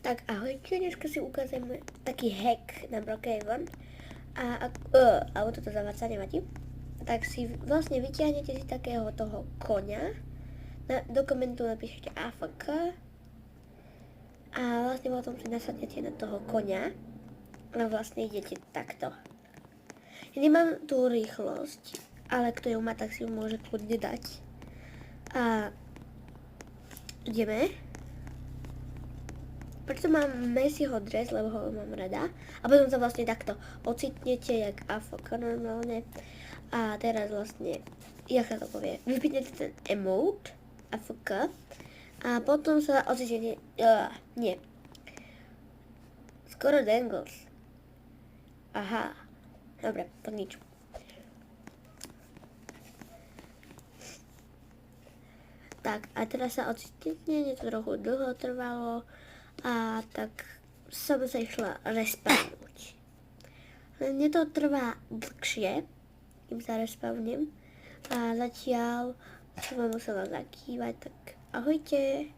Tak ahojte, dneska si ukážeme taký hack na Brookhaven. Alebo toto zavádza, nevadí. Tak si vlastne vyťahnete si takého toho koňa, do komentu napíšete AFK a vlastne potom si nasadnete na toho koňa a vlastne idete takto. Ja nemám tú rýchlosť, ale kto ju má, tak si ju môže kľudne dať. A ideme. Preto mám Messiho dres, lebo ho mám rada. A potom sa vlastne takto ocitnete, jak AFK normálne. A teraz vlastne, jak sa to povie, vypnete ten emote, AFK. A potom sa ocitnete, nie. Skoro dangles. Aha, dobre, tak nič. Tak, a teraz sa ocitnete, to trochu dlho trvalo. A tak som sa išla respawnúť. Mne to trvá dlhšie, kým sa respawnem. A zatiaľ som vám musela zakývať, tak ahojte.